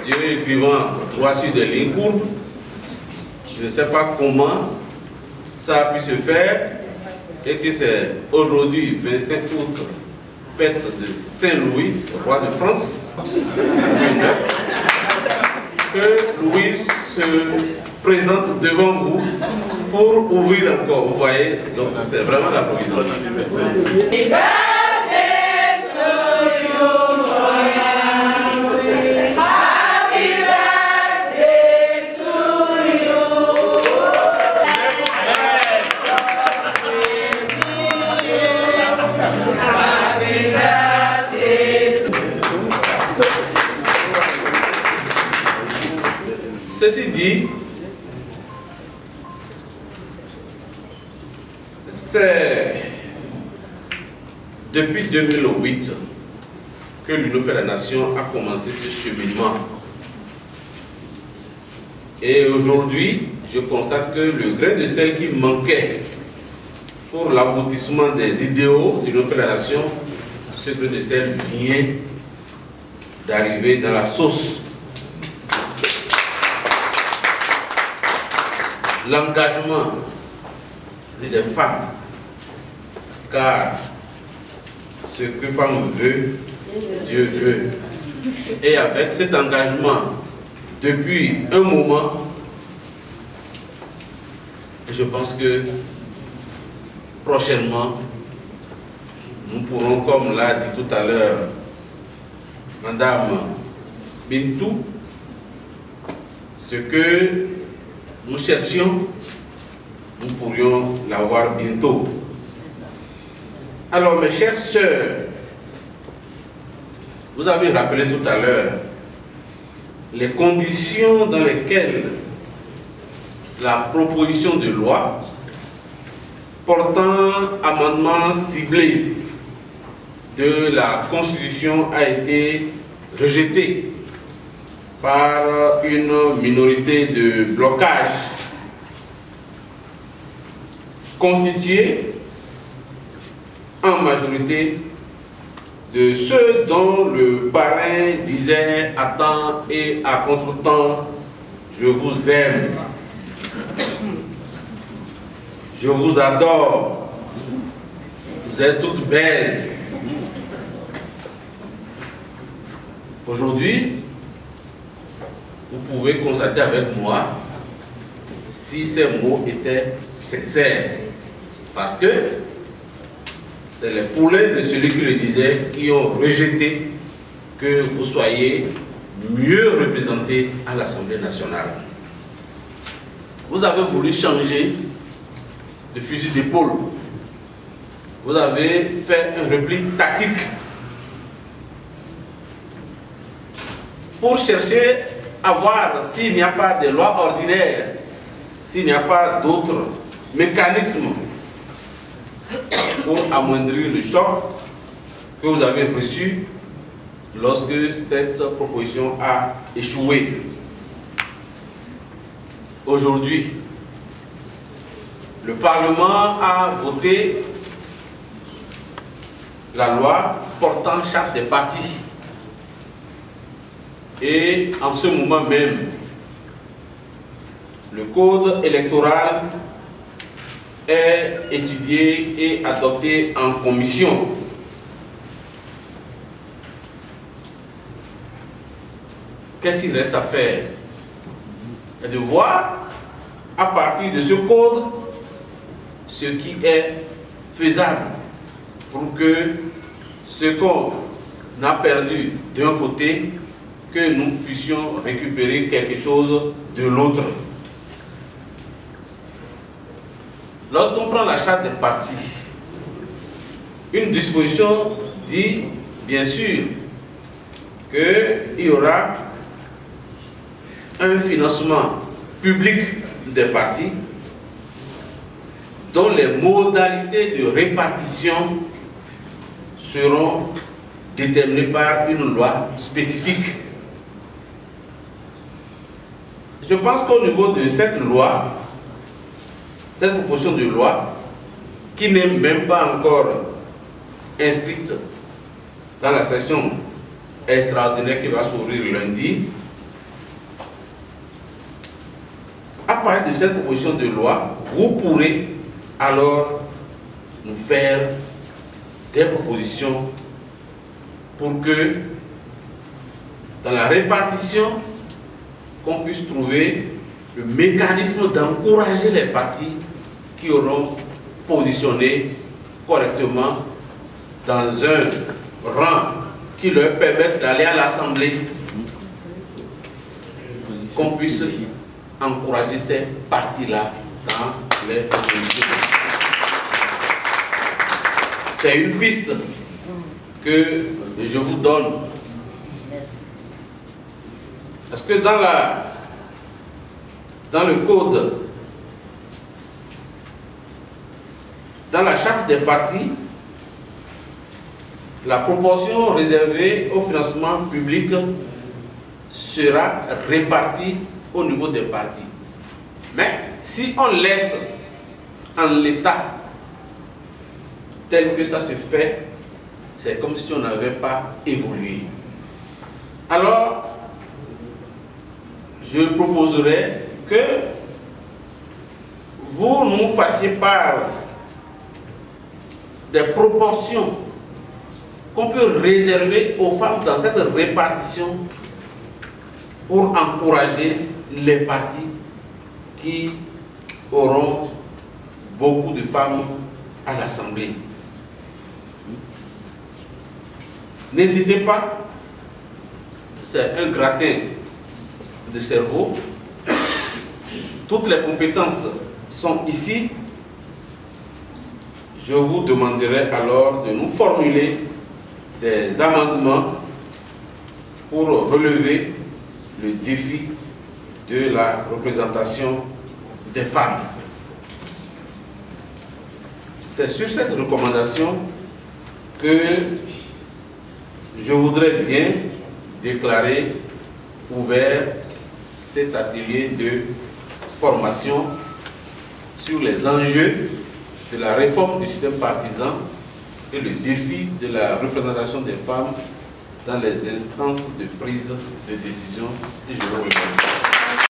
Dieu écrivant droit sur des lignes courbes. Je ne sais pas comment ça a pu se faire et que c'est aujourd'hui, 25 août, fête de Saint-Louis, roi de France, Louis IX, que Louis se présente devant vous pour ouvrir encore. Vous voyez, donc c'est vraiment la providence. Ceci dit, c'est depuis 2008 que l'Union fait la Nation a commencé ce cheminement. Et aujourd'hui, je constate que le grain de sel qui manquait pour l'aboutissement des idéaux de l'Union fait la Nation, ce grain de sel vient d'arriver dans la sauce. L'engagement des femmes, car ce que femme veut, Dieu veut. Et avec cet engagement, depuis un moment, je pense que prochainement, nous pourrons, comme l'a dit tout à l'heure Madame Bintou, ce que nous cherchions, nous pourrions l'avoir bientôt. Alors mes chères sœurs, vous avez rappelé tout à l'heure les conditions dans lesquelles la proposition de loi portant amendement ciblé de la Constitution a été rejetée par une minorité de blocage constituée en majorité de ceux dont le parrain disait à temps et à contre-temps: je vous aime, je vous adore, vous êtes toutes belles. Aujourd'hui, vous pouvez constater avec moi si ces mots étaient sincères. Parce que c'est les poulets de celui qui le disait qui ont rejeté que vous soyez mieux représentés à l'Assemblée nationale. Vous avez voulu changer de fusil d'épaule. Vous avez fait un repli tactique pour chercher à voir s'il n'y a pas de loi ordinaire, s'il n'y a pas d'autres mécanismes pour amoindrir le choc que vous avez reçu lorsque cette proposition a échoué. Aujourd'hui, le Parlement a voté la loi portant charte des partis. Et en ce moment même, le code électoral est étudié et adopté en commission. Qu'est-ce qu'il reste à faire? Et de voir à partir de ce code ce qui est faisable pour que ce qu'on a perdu d'un côté, que nous puissions récupérer quelque chose de l'autre. Lorsqu'on prend la charte des partis, une disposition dit bien sûr qu'il y aura un financement public des partis dont les modalités de répartition seront déterminées par une loi spécifique. Je pense qu'au niveau de cette loi, cette proposition de loi, qui n'est même pas encore inscrite dans la session extraordinaire qui va s'ouvrir lundi, partir de cette proposition de loi, vous pourrez alors nous faire des propositions pour que dans la répartition, qu'on puisse trouver le mécanisme d'encourager les partis qui auront positionné correctement dans un rang qui leur permette d'aller à l'Assemblée, qu'on puisse encourager ces partis-là dans les propositions. C'est une piste que je vous donne. Parce que dans le code, dans la charte des partis, la proportion réservée au financement public sera répartie au niveau des partis. Mais si on laisse en l'état tel que ça se fait, c'est comme si on n'avait pas évolué. Alors, je proposerais que vous nous fassiez part des proportions qu'on peut réserver aux femmes dans cette répartition pour encourager les partis qui auront beaucoup de femmes à l'Assemblée. N'hésitez pas, c'est un gratin de cerveau. Toutes les compétences sont ici. Je vous demanderai alors de nous formuler des amendements pour relever le défi de la représentation des femmes. C'est sur cette recommandation que je voudrais bien déclarer ouvert cet atelier de formation sur les enjeux de la réforme du système partisan et le défi de la représentation des femmes dans les instances de prise de décision. Et je vous remercie.